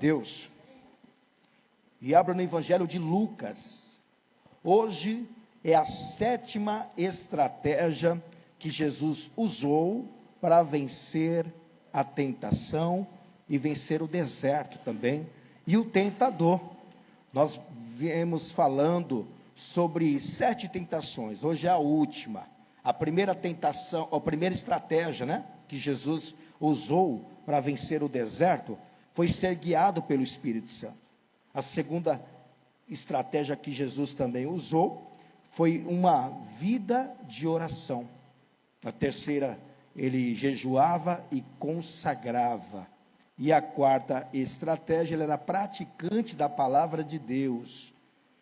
Deus e abra no Evangelho de Lucas. Hoje é a 7ª estratégia que Jesus usou para vencer a tentação e vencer o deserto também e o tentador. Nós viemos falando sobre 7 tentações, hoje é a última. A primeira tentação, a primeira estratégia, que Jesus usou para vencer o deserto, foi ser guiado pelo Espírito Santo. A segunda estratégia que Jesus também usou, foi uma vida de oração. A terceira, ele jejuava e consagrava. E a quarta estratégia, ele era praticante da palavra de Deus.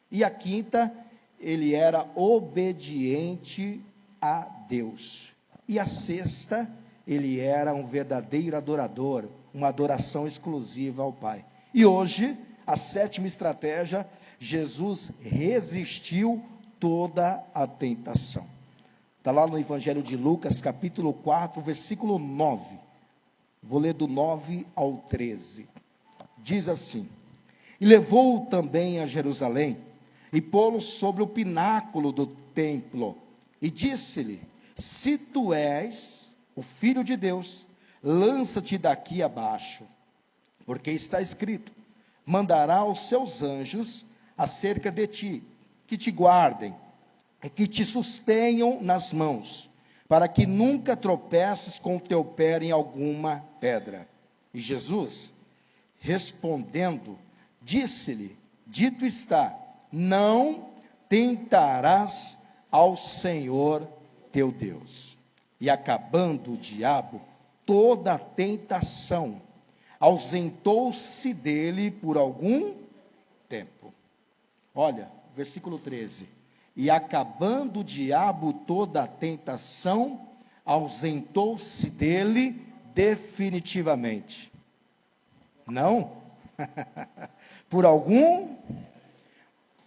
E a quinta, ele era obediente a Deus. E a sexta, ele era um verdadeiro adorador, uma adoração exclusiva ao Pai. E hoje, a 7ª estratégia, Jesus resistiu toda a tentação. Está lá no Evangelho de Lucas, capítulo 4, versículo 9. Vou ler do 9 ao 13. Diz assim: E levou-o também a Jerusalém, e pô-lo sobre o pináculo do templo, e disse-lhe: Se tu és o Filho de Deus, lança-te daqui abaixo, porque está escrito: mandará os seus anjos acerca de ti, que te guardem, e que te sustenham nas mãos, para que nunca tropeces com o teu pé em alguma pedra. E Jesus, respondendo, disse-lhe: Dito está, não tentarás ao Senhor teu Deus. E acabando o diabo toda a tentação, ausentou-se dele por algum tempo. Olha, versículo 13. E acabando o diabo toda a tentação, ausentou-se dele definitivamente. Não? Por algum?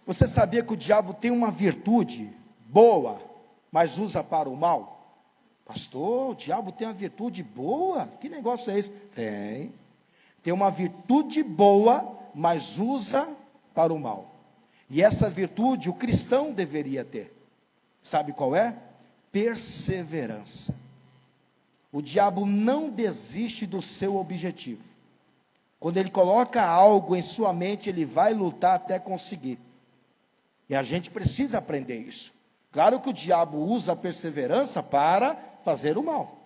Você sabia que o diabo tem uma virtude boa, mas usa para o mal? Pastor, o diabo tem uma virtude boa? Que negócio é esse? Tem uma virtude boa, mas usa para o mal. E essa virtude o cristão deveria ter. Sabe qual é? Perseverança. O diabo não desiste do seu objetivo. Quando ele coloca algo em sua mente, ele vai lutar até conseguir. E a gente precisa aprender isso. Claro que o diabo usa a perseverança para fazer o mal.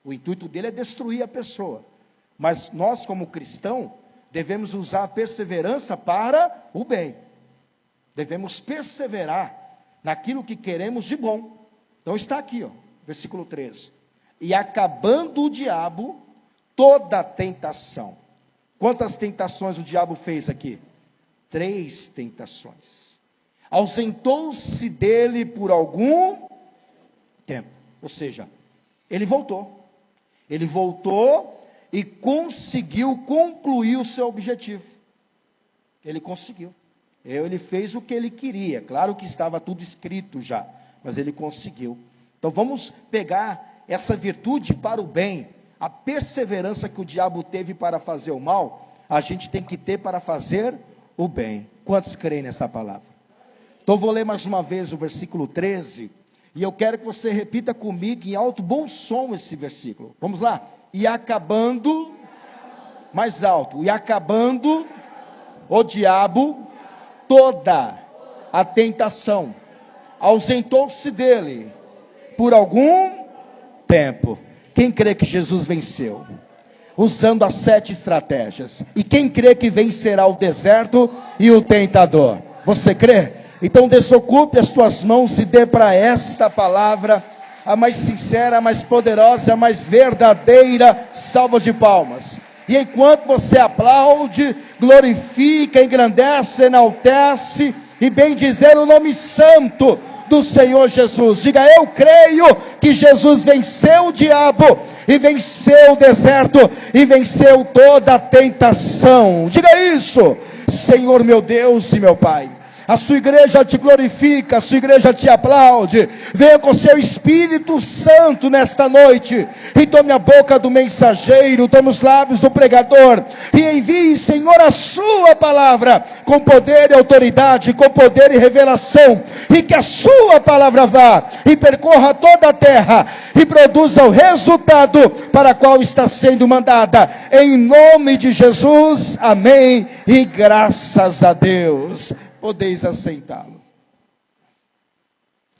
O intuito dele é destruir a pessoa. Mas nós, como cristão, devemos usar a perseverança para o bem. Devemos perseverar naquilo que queremos de bom. Então está aqui, versículo 13. E acabando o diabo toda a tentação. Quantas tentações o diabo fez aqui? 3 tentações. Ausentou-se dele por algum tempo. Ou seja, ele voltou. Ele voltou e conseguiu concluir o seu objetivo. Ele conseguiu. Ele fez o que ele queria. Claro que estava tudo escrito já, mas ele conseguiu. Então vamos pegar essa virtude para o bem. A perseverança que o diabo teve para fazer o mal, a gente tem que ter para fazer o bem. Quantos creem nessa palavra? Então vou ler mais uma vez o versículo 13, e eu quero que você repita comigo em alto bom som esse versículo. Vamos lá. E acabando, mais alto, e acabando o diabo toda a tentação, ausentou-se dele por algum tempo. Quem crê que Jesus venceu? Usando as 7 estratégias. E quem crê que vencerá o deserto e o tentador? Você crê? Então desocupe as tuas mãos e dê para esta palavra a mais sincera, a mais poderosa, a mais verdadeira salva de palmas. E enquanto você aplaude, glorifica, engrandece, enaltece e bendizer o nome santo do Senhor Jesus. Diga: eu creio que Jesus venceu o diabo, e venceu o deserto, e venceu toda a tentação. Diga isso. Senhor meu Deus e meu Pai, A sua igreja te glorifica, a sua igreja te aplaude. Venha com seu Espírito Santo nesta noite e tome a boca do mensageiro, tome os lábios do pregador e envie, Senhor, a sua palavra com poder e autoridade, com poder e revelação, e que a sua palavra vá e percorra toda a terra e produza o resultado para o qual está sendo mandada. Em nome de Jesus, amém e graças a Deus. Podeis aceitá-lo.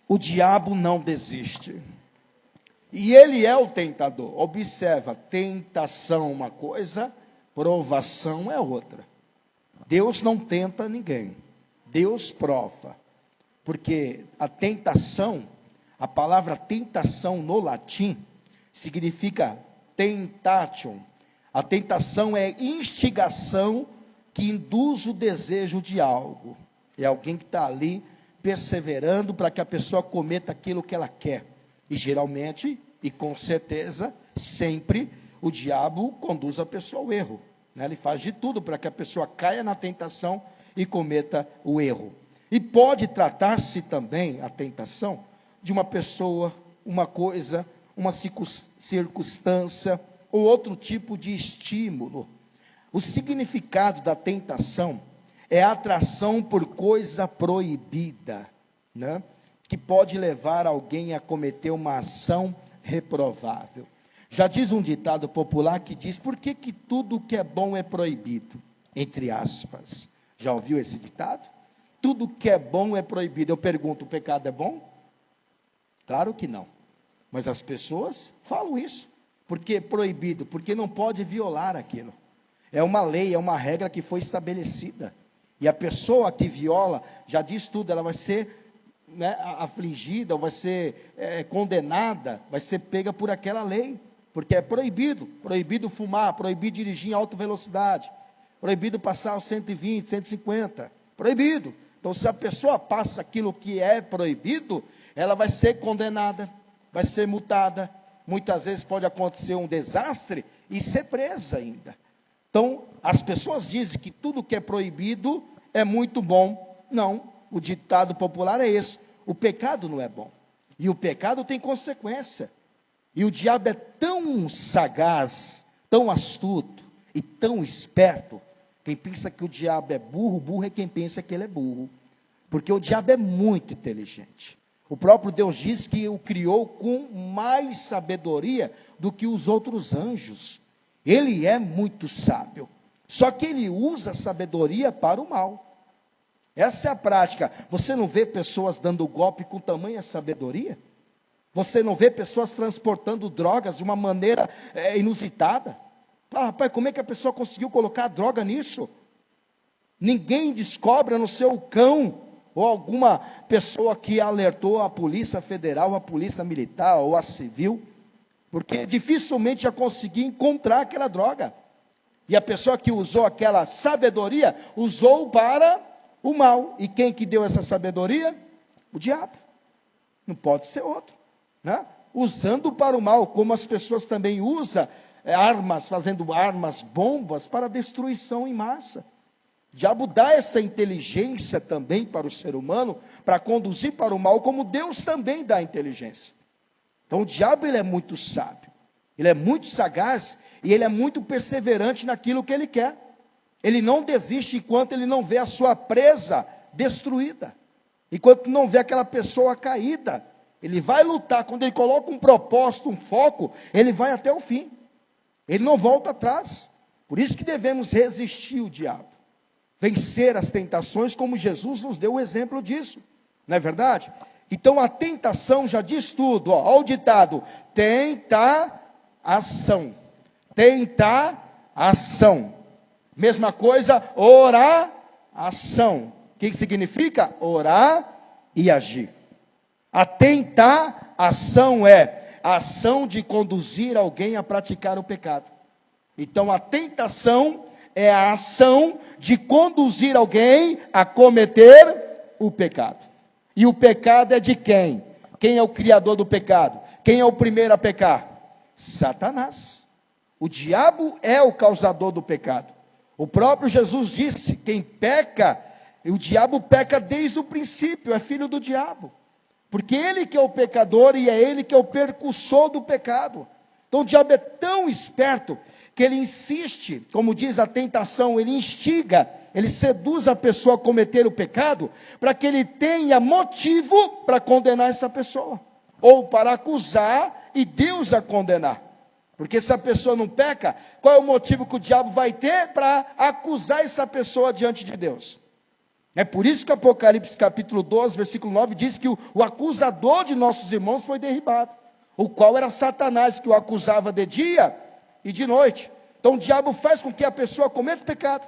O diabo não desiste. E ele é o tentador. Observa, tentação uma coisa, provação é outra. Deus não tenta ninguém. Deus prova. Porque a tentação, a palavra tentação no latim, significa tentation. A tentação é instigação que induz o desejo de algo. É alguém que está ali perseverando para que a pessoa cometa aquilo que ela quer. E geralmente, e com certeza, sempre, o diabo conduz a pessoa ao erro. Né? Ele faz de tudo para que a pessoa caia na tentação e cometa o erro. E pode tratar-se também, a tentação, de uma pessoa, uma coisa, uma circunstância, ou outro tipo de estímulo. O significado da tentação é a atração por coisa proibida, né? Que pode levar alguém a cometer uma ação reprovável. Já diz um ditado popular que diz: por que tudo que é bom é proibido? Entre aspas. Já ouviu esse ditado? Tudo que é bom é proibido. Eu pergunto, o pecado é bom? Claro que não. Mas as pessoas falam isso. Porque é proibido, porque não pode violar aquilo. É uma lei, é uma regra que foi estabelecida. E a pessoa que viola, já diz tudo, ela vai ser, né, afligida, ou vai ser condenada, vai ser pega por aquela lei. Porque é proibido. Proibido fumar, proibido dirigir em alta velocidade. Proibido passar aos 120, 150. Proibido. Então, se a pessoa passa aquilo que é proibido, ela vai ser condenada, vai ser multada. Muitas vezes pode acontecer um desastre e ser presa ainda. Então, as pessoas dizem que tudo que é proibido é muito bom. Não, o ditado popular é esse. O pecado não é bom. E o pecado tem consequência. E o diabo é tão sagaz, tão astuto e tão esperto. Quem pensa que o diabo é burro, burro é quem pensa que ele é burro. Porque o diabo é muito inteligente. O próprio Deus diz que o criou com mais sabedoria do que os outros anjos. Ele é muito sábio. Só que ele usa a sabedoria para o mal. Essa é a prática. Você não vê pessoas dando golpe com tamanha sabedoria? Você não vê pessoas transportando drogas de uma maneira inusitada? Ah, rapaz, como é que a pessoa conseguiu colocar droga nisso? Ninguém descobre, a não ser o cão, ou alguma pessoa que alertou a Polícia Federal, a Polícia Militar, ou a Civil, porque dificilmente ia conseguir encontrar aquela droga. E a pessoa que usou aquela sabedoria, usou para o mal. E quem que deu essa sabedoria? O diabo. Não pode ser outro, né? Usando para o mal, como as pessoas também usam armas, fazendo armas, bombas, para destruição em massa. O diabo dá essa inteligência também para o ser humano, para conduzir para o mal, como Deus também dá inteligência. Então o diabo, ele é muito sábio, ele é muito sagaz, e ele é muito perseverante naquilo que ele quer. Ele não desiste enquanto ele não vê a sua presa destruída, enquanto não vê aquela pessoa caída. Ele vai lutar, quando ele coloca um propósito, um foco, ele vai até o fim. Ele não volta atrás. Por isso que devemos resistir ao diabo. Vencer as tentações, como Jesus nos deu o exemplo disso. Não é verdade? Então a tentação já diz tudo. Olha o ditado: tentação. Tentação. Mesma coisa, oração. O que significa? Orar e agir. A tentação é a ação de conduzir alguém a praticar o pecado. Então a tentação é a ação de conduzir alguém a cometer o pecado. E o pecado é de quem? Quem é o criador do pecado? Quem é o primeiro a pecar? Satanás. O diabo é o causador do pecado. O próprio Jesus disse: quem peca E o diabo peca desde o princípio, é filho do diabo. Porque ele que é o pecador e é ele que é o percussor do pecado. Então o diabo é tão esperto que ele insiste, como diz a tentação, ele instiga, ele seduz a pessoa a cometer o pecado, para que ele tenha motivo para condenar essa pessoa, ou para acusar e Deus a condenar. Porque se a pessoa não peca, qual é o motivo que o diabo vai ter para acusar essa pessoa diante de Deus? É por isso que Apocalipse capítulo 12, versículo 9, diz que o acusador de nossos irmãos foi derribado, o qual era Satanás, que o acusava de dia e de noite. Então o diabo faz com que a pessoa cometa pecado.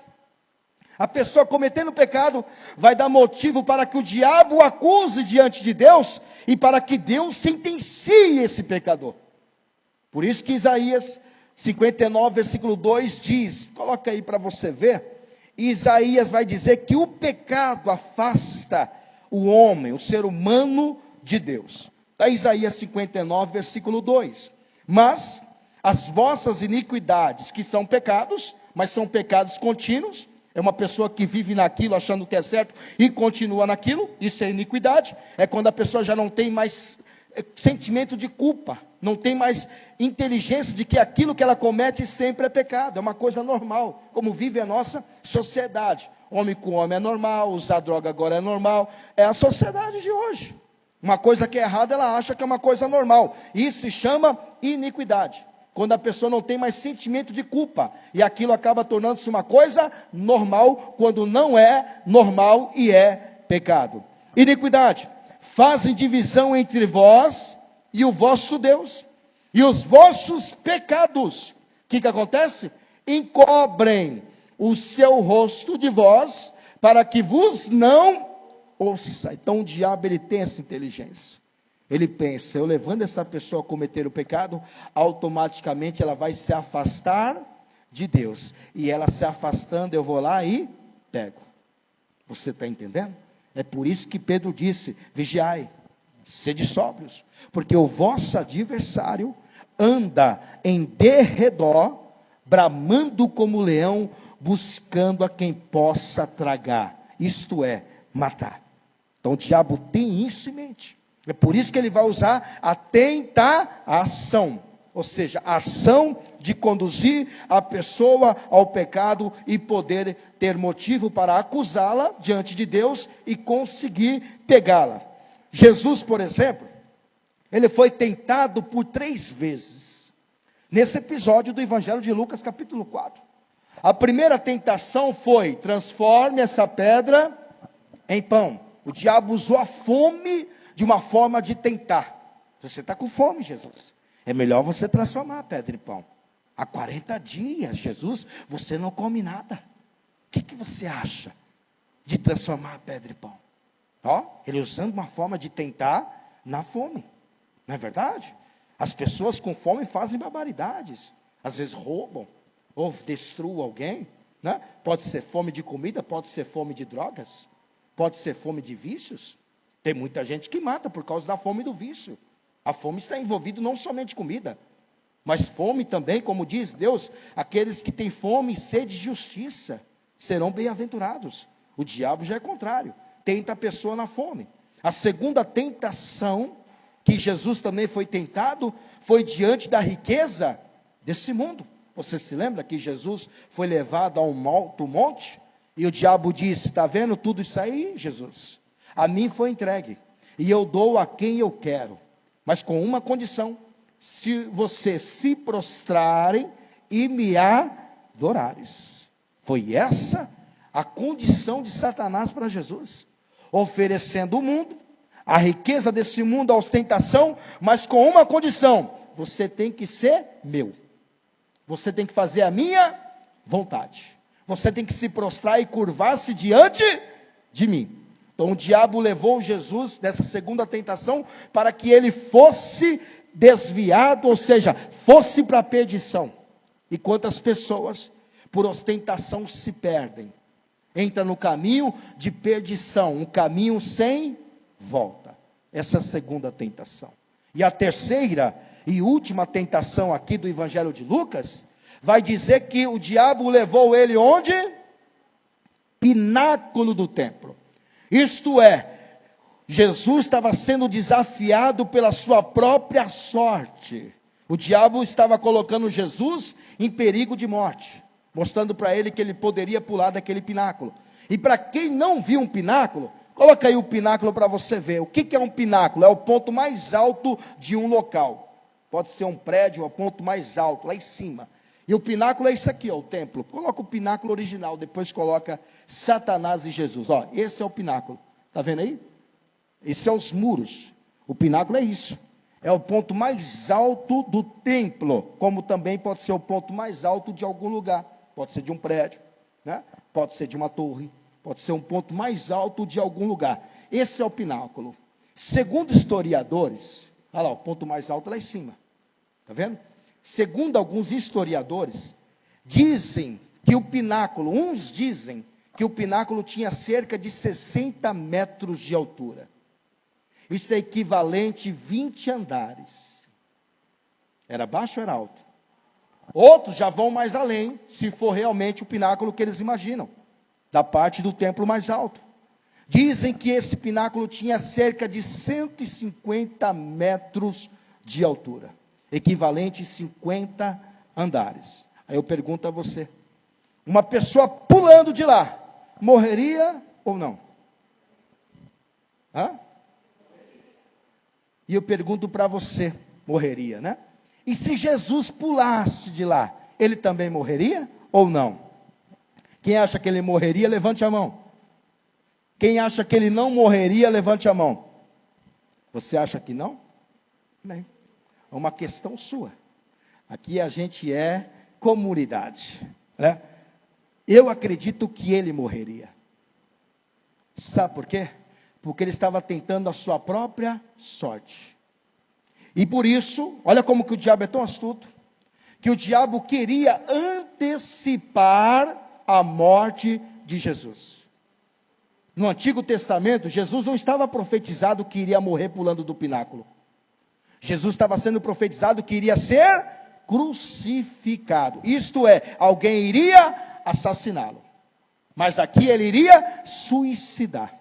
A pessoa cometendo pecado vai dar motivo para que o diabo o acuse diante de Deus e para que Deus sentencie esse pecador. Por isso que Isaías 59, versículo 2 diz, coloca aí para você ver, Isaías vai dizer que o pecado afasta o homem, o ser humano de Deus. Está Isaías 59, versículo 2. Mas as vossas iniquidades, que são pecados, mas são pecados contínuos, é uma pessoa que vive naquilo achando que é certo e continua naquilo, isso é iniquidade, é quando a pessoa já não tem mais sentimento de culpa, não tem mais inteligência de que aquilo que ela comete sempre é pecado, é uma coisa normal, como vive a nossa sociedade. Homem com homem é normal, usar droga agora é normal, é a sociedade de hoje. Uma coisa que é errada, ela acha que é uma coisa normal, isso se chama iniquidade. Quando a pessoa não tem mais sentimento de culpa, e aquilo acaba tornando-se uma coisa normal, quando não é normal e é pecado. Iniquidade. Fazem divisão entre vós e o vosso Deus, e os vossos pecados, o que acontece? Encobrem o seu rosto de vós, para que vos não ouça. Então o diabo, ele tem essa inteligência, ele pensa, eu levando essa pessoa a cometer o pecado, automaticamente ela vai se afastar de Deus, e ela se afastando, eu vou lá e pego. Você está entendendo? É por isso que Pedro disse, vigiai, sede sóbrios, porque o vosso adversário anda em derredor, bramando como leão, buscando a quem possa tragar, isto é, matar. Então o diabo tem isso em mente, é por isso que ele vai usar a tentação, ou seja, a ação de conduzir a pessoa ao pecado e poder ter motivo para acusá-la diante de Deus e conseguir pegá-la. Jesus, por exemplo, ele foi tentado por 3 vezes, nesse episódio do Evangelho de Lucas, capítulo 4. A primeira tentação foi, transforme essa pedra em pão. O diabo usou a fome de uma forma de tentar. Você está com fome, Jesus, é melhor você transformar a pedra em pão. Há 40 dias, Jesus, você não come nada. O que você acha de transformar a pedra em pão? Ele usando uma forma de tentar na fome. Não é verdade? As pessoas com fome fazem barbaridades. Às vezes roubam, ou destruem alguém. Né? Pode ser fome de comida, pode ser fome de drogas, pode ser fome de vícios. Tem muita gente que mata por causa da fome e do vício. A fome está envolvida não somente em comida, mas fome também, como diz Deus, aqueles que têm fome e sede de justiça serão bem-aventurados. O diabo já é contrário, tenta a pessoa na fome. A segunda tentação, que Jesus também foi tentado, foi diante da riqueza desse mundo. Você se lembra que Jesus foi levado a um alto monte, e o diabo disse, está vendo tudo isso aí, Jesus? A mim foi entregue, e eu dou a quem eu quero. Mas com uma condição, se você se prostrarem e me adorares. Foi essa a condição de Satanás para Jesus. Oferecendo o mundo, a riqueza desse mundo, a ostentação, mas com uma condição, você tem que ser meu. Você tem que fazer a minha vontade. Você tem que se prostrar e curvar-se diante de mim. Então o diabo levou Jesus dessa segunda tentação para que ele fosse desviado, ou seja, fosse para a perdição. E quantas pessoas por ostentação se perdem? Entra no caminho de perdição, um caminho sem volta. Essa é a segunda tentação. E a terceira e última tentação aqui do Evangelho de Lucas, vai dizer que o diabo levou ele onde? pináculo do templo. Isto é, Jesus estava sendo desafiado pela sua própria sorte. O diabo estava colocando Jesus em perigo de morte, mostrando para ele que ele poderia pular daquele pináculo. E para quem não viu um pináculo, coloca aí o pináculo para você ver. O que é um pináculo? É o ponto mais alto de um local. Pode ser um prédio, é o ponto mais alto, lá em cima. E o pináculo é isso aqui, ó, o templo. Coloca o pináculo original, depois coloca Satanás e Jesus. Ó, esse é o pináculo. Está vendo aí? Esse são os muros. O pináculo é isso. É o ponto mais alto do templo, como também pode ser o ponto mais alto de algum lugar. Pode ser de um prédio, né? Pode ser de uma torre, pode ser um ponto mais alto de algum lugar. Esse é o pináculo. Segundo historiadores, olha lá, o ponto mais alto lá em cima. Está vendo? Segundo alguns historiadores, dizem que o pináculo, uns dizem que o pináculo tinha cerca de 60 metros de altura. Isso é equivalente a 20 andares. Era baixo ou era alto? Outros já vão mais além, se for realmente o pináculo que eles imaginam, da parte do templo mais alto. Dizem que esse pináculo tinha cerca de 150 metros de altura, equivalente a 50 andares. Aí eu pergunto a você, uma pessoa pulando de lá, morreria ou não? Hã? E eu pergunto para você, morreria, né? E se Jesus pulasse de lá, ele também morreria ou não? Quem acha que ele morreria, levante a mão. Quem acha que ele não morreria, levante a mão. Você acha que não? Bem, é uma questão sua. Aqui a gente é comunidade, né? Eu acredito que ele morreria. Sabe por quê? Porque ele estava tentando a sua própria sorte. E por isso, olha como que o diabo é tão astuto, que o diabo queria antecipar a morte de Jesus. No Antigo Testamento, Jesus não estava profetizado que iria morrer pulando do pináculo. Jesus estava sendo profetizado que iria ser crucificado. Isto é, alguém iria assassiná-lo. Mas aqui ele iria suicidar.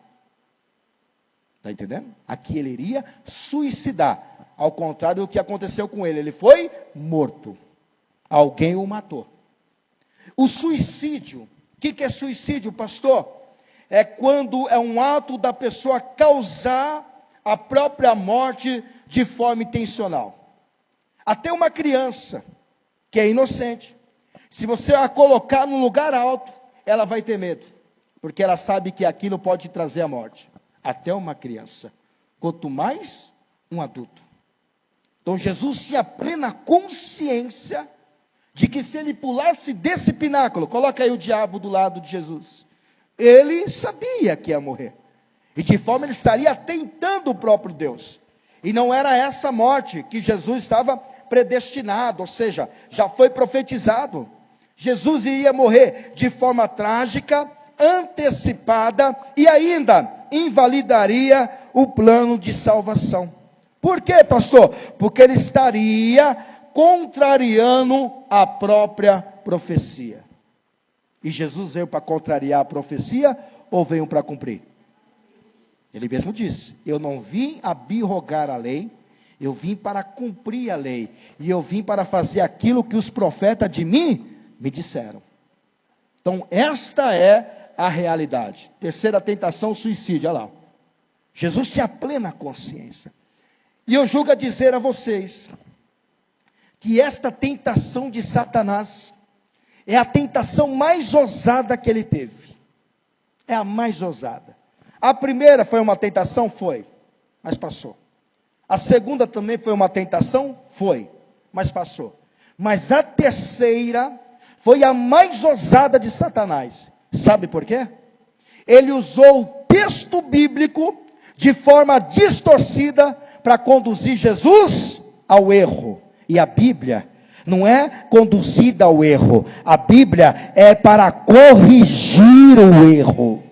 Está entendendo? Aqui ele iria suicidar. Ao contrário do que aconteceu com ele. Ele foi morto. Alguém o matou. O suicídio. O que é suicídio, pastor? É quando é um ato da pessoa causar a própria morte de forma intencional. Até uma criança que é inocente, se você a colocar num lugar alto, ela vai ter medo, porque ela sabe que aquilo pode trazer a morte. Até uma criança, quanto mais um adulto. Então Jesus tinha plena consciência de que se ele pulasse desse pináculo, coloca aí o diabo do lado de Jesus, ele sabia que ia morrer. E de forma ele estaria tentando o próprio Deus. E não era essa morte que Jesus estava predestinado, ou seja, já foi profetizado. Jesus iria morrer de forma trágica, antecipada e ainda invalidaria o plano de salvação. Por quê, pastor? Porque ele estaria contrariando a própria profecia. E Jesus veio para contrariar a profecia ou veio para cumprir? Ele mesmo disse, eu não vim abrogar a lei, eu vim para cumprir a lei. E eu vim para fazer aquilo que os profetas de mim me disseram. Então, esta é a realidade. Terceira tentação, suicídio, olha lá. Jesus tinha plena consciência. E eu julgo a dizer a vocês, que esta tentação de Satanás, é a tentação mais ousada que ele teve. É a mais ousada. A primeira foi uma tentação? Foi, mas passou. A segunda também foi uma tentação? Foi, mas passou. Mas a terceira foi a mais ousada de Satanás. Sabe por quê? Ele usou o texto bíblico de forma distorcida para conduzir Jesus ao erro. E a Bíblia não é conduzida ao erro. A Bíblia é para corrigir o erro.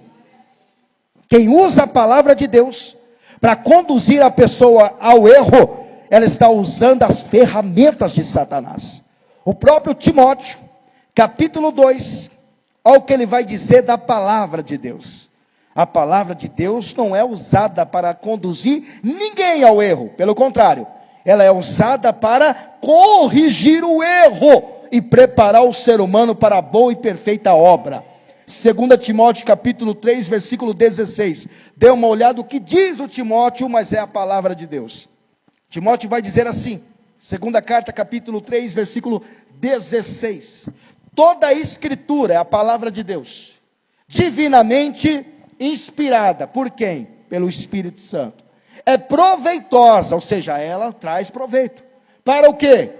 Quem usa a palavra de Deus para conduzir a pessoa ao erro, ela está usando as ferramentas de Satanás. O próprio Timóteo, capítulo 2, Olha o que ele vai dizer da palavra de Deus. A palavra de Deus não é usada para conduzir ninguém ao erro. Pelo contrário, ela é usada para corrigir o erro e preparar o ser humano para a boa e perfeita obra. 2 Timóteo capítulo 3, versículo 16. Dê uma olhada o que diz o Timóteo, mas é a palavra de Deus. Timóteo vai dizer assim, segunda carta capítulo 3, versículo 16. Toda a escritura é a palavra de Deus, divinamente inspirada. Por quem? Pelo Espírito Santo. É proveitosa, ou seja, ela traz proveito. Para o quê?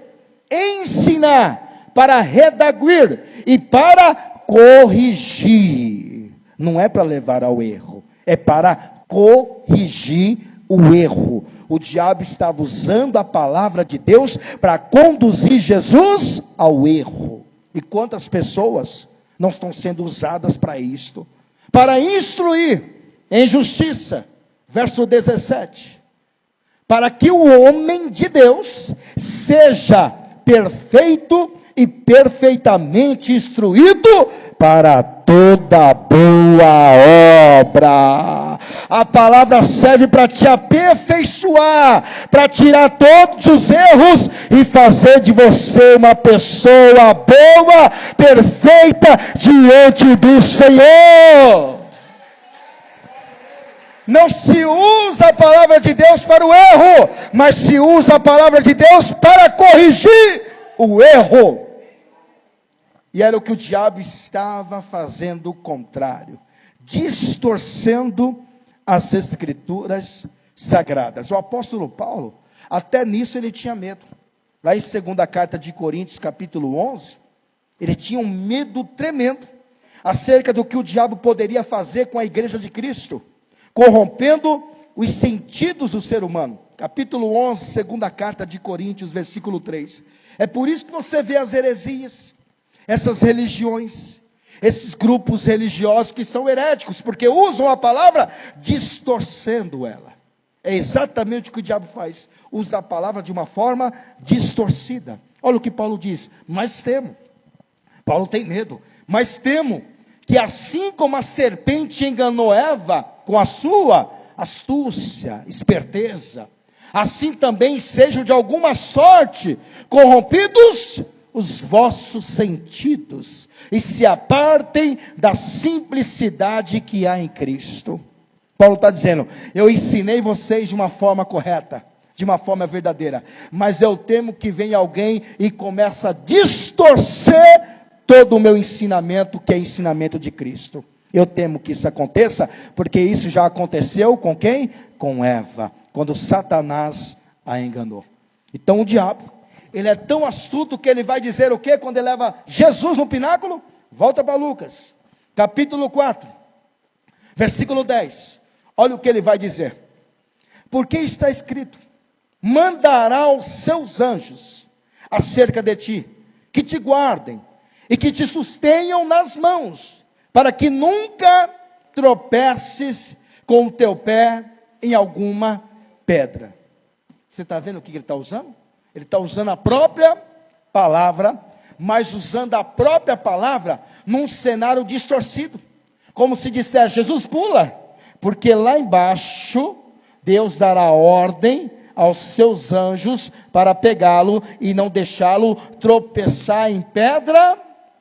Ensinar, para redaguir e para corrigir. Não é para levar ao erro, é para corrigir o erro. O diabo estava usando a palavra de Deus para conduzir Jesus ao erro. E quantas pessoas não estão sendo usadas para isto? Para instruir em justiça. Verso 17. Para que o homem de Deus seja perfeito e perfeitamente instruído para toda boa obra. A palavra serve para te aperfeiçoar, para tirar todos os erros e fazer de você uma pessoa boa, perfeita diante do Senhor. Não se usa a palavra de Deus para o erro, mas se usa a palavra de Deus para corrigir o erro. E era o que o diabo estava fazendo o contrário, distorcendo as escrituras sagradas. O apóstolo Paulo, até nisso ele tinha medo. Lá em 2ª carta de Coríntios, capítulo 11, ele tinha um medo tremendo, acerca do que o diabo poderia fazer com a igreja de Cristo, corrompendo os sentidos do ser humano. Capítulo 11, 2ª carta de Coríntios, versículo 3. É por isso que você vê as heresias, essas religiões, esses grupos religiosos que são heréticos, porque usam a palavra distorcendo ela. É exatamente o que o diabo faz, usa a palavra de uma forma distorcida. Olha o que Paulo diz, mas temo, Paulo tem medo, mas temo que assim como a serpente enganou Eva com a sua astúcia, esperteza, assim também sejam de alguma sorte corrompidos os vossos sentidos, e se apartem da simplicidade que há em Cristo. Paulo está dizendo, eu ensinei vocês de uma forma correta, de uma forma verdadeira, mas eu temo que venha alguém e comece a distorcer todo o meu ensinamento, que é ensinamento de Cristo. Eu temo que isso aconteça, porque isso já aconteceu com quem? Com Eva, quando Satanás a enganou. Então o diabo, ele é tão astuto que ele vai dizer o quê? Quando ele leva Jesus no pináculo? Volta para Lucas, capítulo 4, versículo 10. Olha o que ele vai dizer. Porque está escrito, mandará os seus anjos acerca de ti, que te guardem, e que te sustenham nas mãos, para que nunca tropeces com o teu pé em alguma pedra. Você está vendo o que ele está usando? Ele está usando a própria palavra, mas usando a própria palavra num cenário distorcido. Como se dissesse, Jesus pula, porque lá embaixo Deus dará ordem aos seus anjos para pegá-lo e não deixá-lo tropeçar em pedra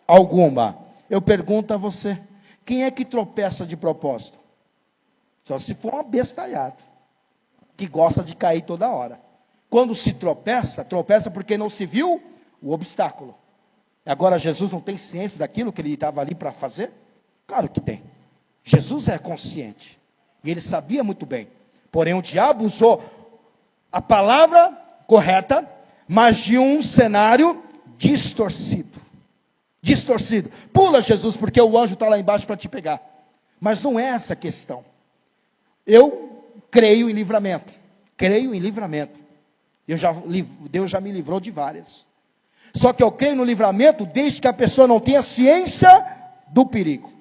alguma. Eu pergunto a você, quem é que tropeça de propósito? Só se for um abestalhado, que gosta de cair toda hora. Quando se tropeça, tropeça porque não se viu o obstáculo. Agora Jesus não tem ciência daquilo que ele estava ali para fazer? Claro que tem. Jesus é consciente. E ele sabia muito bem. Porém o diabo usou a palavra correta, mas de um cenário distorcido. Distorcido. Pula, Jesus, porque o anjo está lá embaixo para te pegar. Mas não é essa a questão. Eu creio em livramento. Creio em livramento. Deus já me livrou de várias. Só que eu creio no livramento desde que a pessoa não tenha ciência do perigo.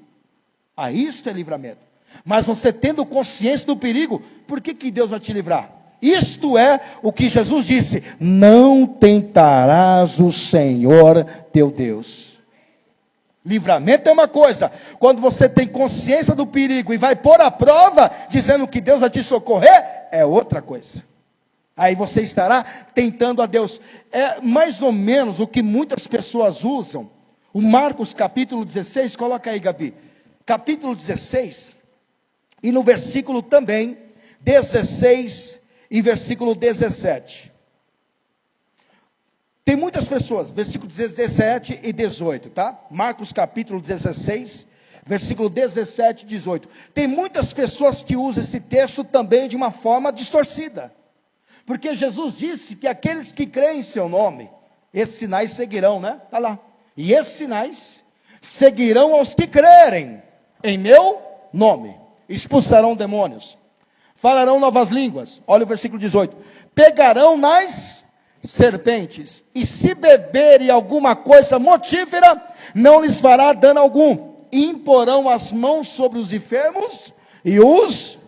Aí isto é livramento. Mas você tendo consciência do perigo, por que Deus vai te livrar? Isto é o que Jesus disse: não tentarás o Senhor teu Deus. Livramento é uma coisa, quando você tem consciência do perigo e vai pôr à prova, dizendo que Deus vai te socorrer, é outra coisa. Aí você estará tentando a Deus. É mais ou menos o que muitas pessoas usam. O Marcos capítulo 16, coloca aí, Gabi. Capítulo 16, e no versículo também, 16 e versículo 17. Tem muitas pessoas, versículo 17 e 18, tá? Marcos capítulo 16, versículo 17 e 18. Tem muitas pessoas que usam esse texto também de uma forma distorcida. Porque Jesus disse que aqueles que creem em seu nome, esses sinais seguirão, né? Está lá. E esses sinais seguirão aos que crerem em meu nome. Expulsarão demônios. Falarão novas línguas. Olha o versículo 18. Pegarão nas serpentes. E se beberem alguma coisa mortífera, não lhes fará dano algum. E imporão as mãos sobre os enfermos e os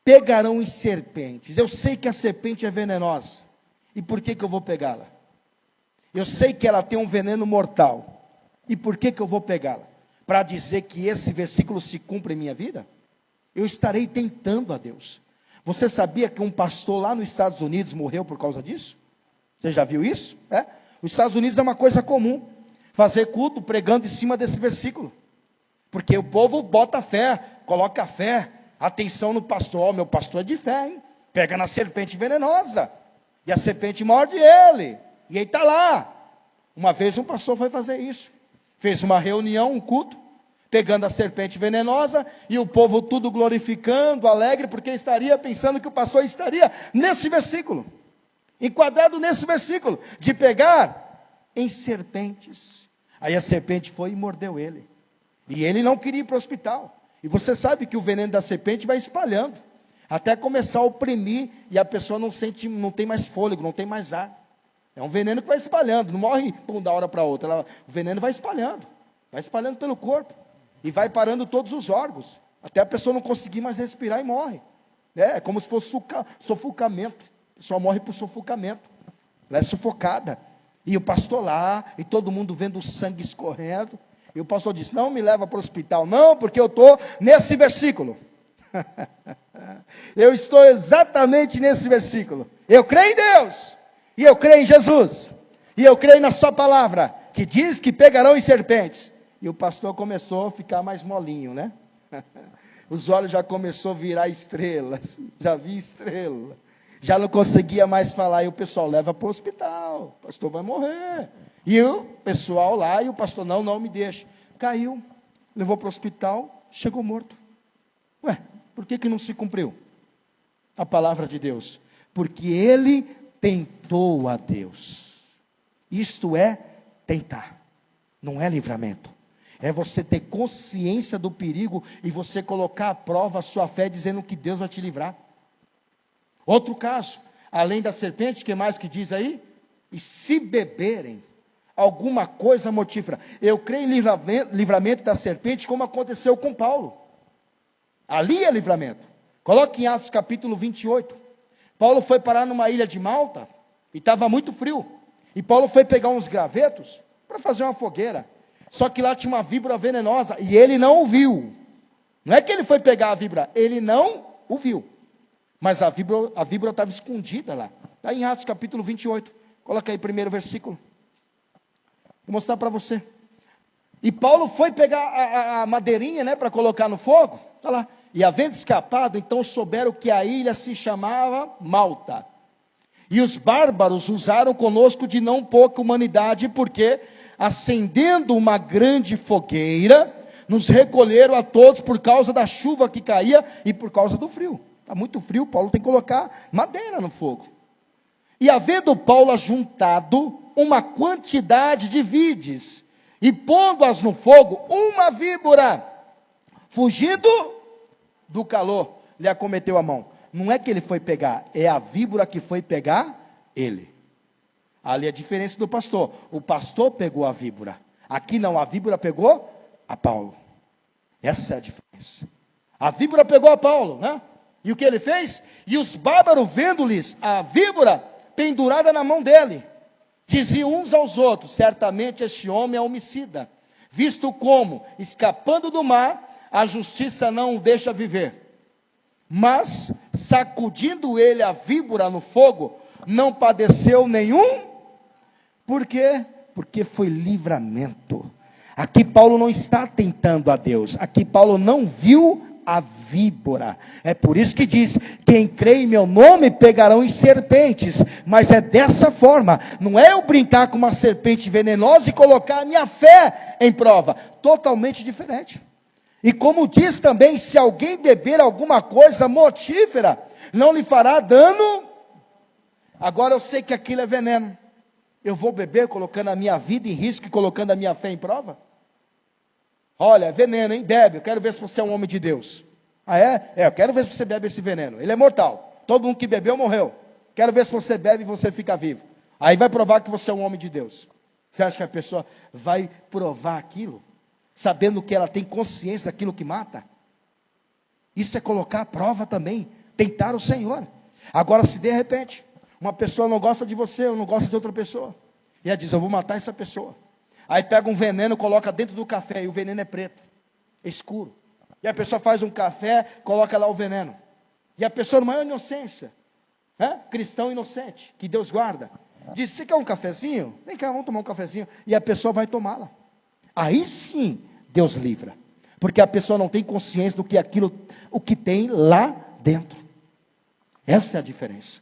pegarão em serpentes. Eu sei que a serpente é venenosa. E por que eu vou pegá-la? Eu sei que ela tem um veneno mortal. E por que eu vou pegá-la? Para dizer que esse versículo se cumpre em minha vida? Eu estarei tentando a Deus. Você sabia que um pastor lá nos Estados Unidos morreu por causa disso? Você já viu isso? Os Estados Unidos é uma coisa comum. Fazer culto pregando em cima desse versículo. Porque o povo bota fé, coloca fé. Atenção no pastor, meu pastor é de fé, hein? Pega na serpente venenosa, e a serpente morde ele, e ele está lá. Uma vez um pastor foi fazer isso, fez uma reunião, um culto, pegando a serpente venenosa, e o povo tudo glorificando, alegre, porque estaria pensando que o pastor estaria nesse versículo, enquadrado nesse versículo, de pegar em serpentes. Aí a serpente foi e mordeu ele, e ele não queria ir para o hospital. E você sabe que o veneno da serpente vai espalhando, até começar a oprimir, e a pessoa não tem mais fôlego, não tem mais ar. É um veneno que vai espalhando, não morre da hora para outra. O veneno vai espalhando pelo corpo, e vai parando todos os órgãos, até a pessoa não conseguir mais respirar e morre. É como se fosse sufocamento, a pessoa morre por sufocamento, ela é sufocada. E o pastor lá, e todo mundo vendo o sangue escorrendo. E o pastor disse, não me leva para o hospital. Não, porque eu estou nesse versículo. Eu estou exatamente nesse versículo. Eu creio em Deus. E eu creio em Jesus. E eu creio na sua palavra, que diz que pegarão em serpentes. E o pastor começou a ficar mais molinho, né? Os olhos já começou a virar estrelas. Já vi estrela. Já não conseguia mais falar. E o pessoal leva para o hospital. O pastor vai morrer. E o pessoal lá, e o pastor, não me deixa. Caiu, levou para o hospital, chegou morto. Ué, por que não se cumpriu a palavra de Deus? Porque ele tentou a Deus. Isto é tentar, não é livramento. É você ter consciência do perigo e você colocar à prova a sua fé, dizendo que Deus vai te livrar. Outro caso, além da serpente, que mais que diz aí? E se beberem alguma coisa mortífera. Eu creio em livramento da serpente, como aconteceu com Paulo. Ali é livramento. Coloque em Atos capítulo 28. Paulo foi parar numa ilha de Malta, e estava muito frio. E Paulo foi pegar uns gravetos, para fazer uma fogueira. Só que lá tinha uma víbora venenosa, e ele não o viu. Não é que ele foi pegar a víbora, ele não o viu. Mas a víbora estava escondida lá. Está em Atos capítulo 28. Coloca aí o primeiro versículo. Vou mostrar para você. E Paulo foi pegar a madeirinha, né, para colocar no fogo. Está lá. E havendo escapado, então souberam que a ilha se chamava Malta. E os bárbaros usaram conosco de não pouca humanidade, porque, acendendo uma grande fogueira, nos recolheram a todos por causa da chuva que caía e por causa do frio. Está muito frio, Paulo tem que colocar madeira no fogo. E havendo Paulo ajuntado uma quantidade de vides, e pondo-as no fogo, uma víbora, fugindo do calor, lhe acometeu a mão. Não é que ele foi pegar, é a víbora que foi pegar ele. Ali é a diferença do pastor. O pastor pegou a víbora. Aqui não, a víbora pegou a Paulo. Essa é a diferença. A víbora pegou a Paulo, né? E o que ele fez? E os bárbaros, vendo-lhes a víbora pendurada na mão dele, diziam uns aos outros, certamente este homem é homicida, visto como, escapando do mar, a justiça não o deixa viver. Mas, sacudindo ele a víbora no fogo, não padeceu nenhum. Por quê? Porque foi livramento. Aqui Paulo não está tentando a Deus. Aqui Paulo não viu a víbora. É por isso que diz: quem crê em meu nome pegarão em serpentes. Mas é dessa forma. Não é eu brincar com uma serpente venenosa e colocar a minha fé em prova. Totalmente diferente. E como diz também: se alguém beber alguma coisa mortífera, não lhe fará dano. Agora eu sei que aquilo é veneno. Eu vou beber colocando a minha vida em risco e colocando a minha fé em prova? Olha, é veneno, hein? Bebe, eu quero ver se você é um homem de Deus. Ah, é? Eu quero ver se você bebe esse veneno. Ele é mortal. Todo mundo que bebeu morreu. Quero ver se você bebe e você fica vivo. Aí vai provar que você é um homem de Deus. Você acha que a pessoa vai provar aquilo, sabendo que ela tem consciência daquilo que mata? Isso é colocar à prova também, tentar o Senhor. Agora, se de repente uma pessoa não gosta de você, ou não gosta de outra pessoa, e ela diz: eu vou matar essa pessoa. Aí pega um veneno, coloca dentro do café, e o veneno é preto, é escuro. E a pessoa faz um café, coloca lá o veneno. E a pessoa, numa inocência, cristão inocente, que Deus guarda, diz: você quer um cafezinho? Vem cá, vamos tomar um cafezinho. E a pessoa vai tomá-la. Aí sim, Deus livra. Porque a pessoa não tem consciência do que aquilo, o que tem lá dentro. Essa é a diferença.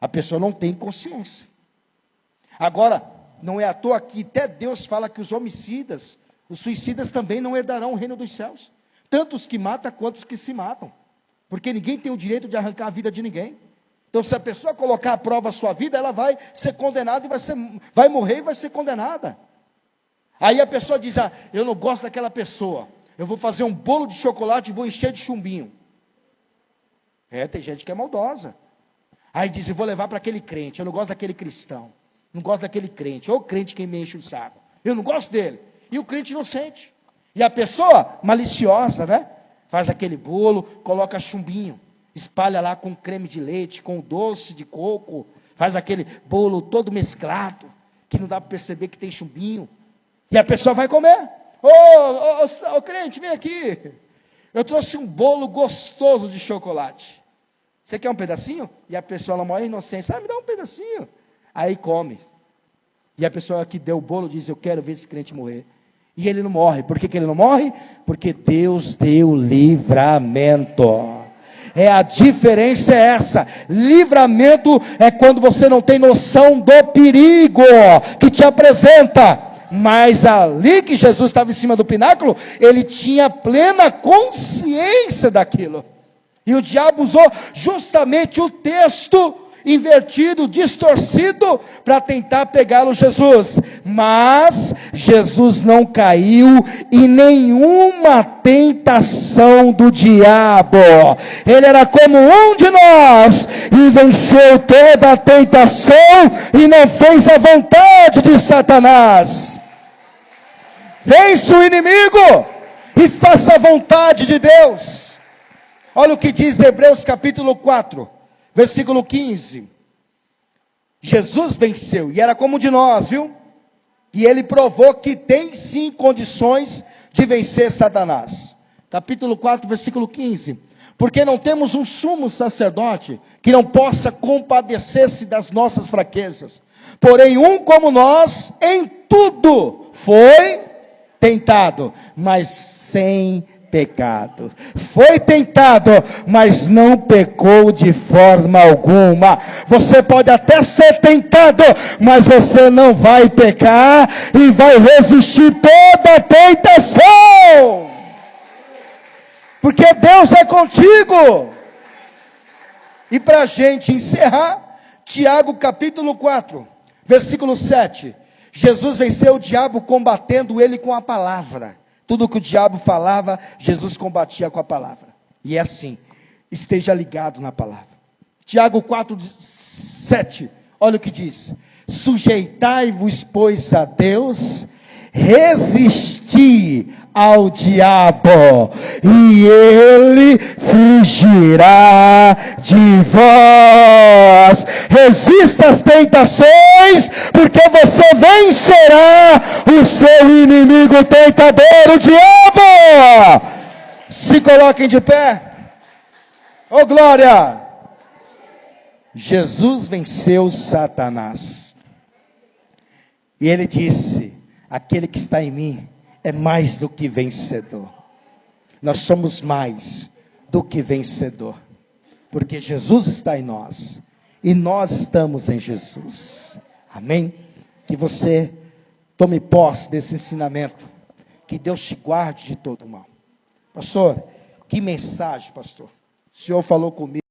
A pessoa não tem consciência. Agora, não é à toa que até Deus fala que os homicidas, os suicidas também não herdarão o reino dos céus. Tanto os que matam quanto os que se matam. Porque ninguém tem o direito de arrancar a vida de ninguém. Então, se a pessoa colocar à prova a sua vida, ela vai ser condenada e vai morrer e vai ser condenada. Aí a pessoa diz: ah, eu não gosto daquela pessoa. Eu vou fazer um bolo de chocolate e vou encher de chumbinho. Tem gente que é maldosa. Aí diz: eu vou levar para aquele crente. Eu não gosto daquele cristão. Não gosto daquele crente. Ou o crente que me enche o saco. Eu não gosto dele. E o crente inocente. E a pessoa maliciosa, faz aquele bolo, coloca chumbinho. Espalha lá com creme de leite, com doce de coco. Faz aquele bolo todo mesclado, que não dá para perceber que tem chumbinho. E a pessoa vai comer. Ô crente, vem aqui. Eu trouxe um bolo gostoso de chocolate. Você quer um pedacinho? E a pessoa, na maior inocência: me dá um pedacinho. Aí come. E a pessoa que deu o bolo diz: eu quero ver esse crente morrer. E ele não morre. Por que ele não morre? Porque Deus deu livramento. A diferença é essa. Livramento é quando você não tem noção do perigo que te apresenta. Mas ali que Jesus estava em cima do pináculo, ele tinha plena consciência daquilo. E o diabo usou justamente o texto invertido, distorcido, para tentar pegá-lo Jesus. Mas Jesus não caiu em nenhuma tentação do diabo. Ele era como um de nós e venceu toda a tentação e não fez a vontade de Satanás. Vence o inimigo e faça a vontade de Deus. Olha o que diz Hebreus capítulo 4, versículo 15. Jesus venceu, e era como um de nós, viu? E ele provou que tem sim condições de vencer Satanás. Capítulo 4, versículo 15. Porque não temos um sumo sacerdote que não possa compadecer-se das nossas fraquezas. Porém, um como nós, em tudo foi tentado, mas sem pecado. Foi tentado, mas não pecou de forma alguma. Você pode até ser tentado, mas você não vai pecar e vai resistir toda a tentação. Porque Deus é contigo. E para a gente encerrar, Tiago capítulo 4, versículo 7. Jesus venceu o diabo combatendo ele com a palavra. Tudo que o diabo falava, Jesus combatia com a palavra. E é assim, esteja ligado na palavra. Tiago 4, 7, olha o que diz: sujeitai-vos, pois, a Deus, resisti ao diabo, e ele fugirá de vós. Resista às tentações, porque você vencerá o seu inimigo tentador, o diabo. Se coloquem de pé. Oh, glória! Jesus venceu Satanás. E ele disse: aquele que está em mim é mais do que vencedor. Nós somos mais do que vencedor, porque Jesus está em nós, e nós estamos em Jesus. Amém? Que você tome posse desse ensinamento, que Deus te guarde de todo mal. Pastor, que mensagem, pastor. O senhor falou comigo.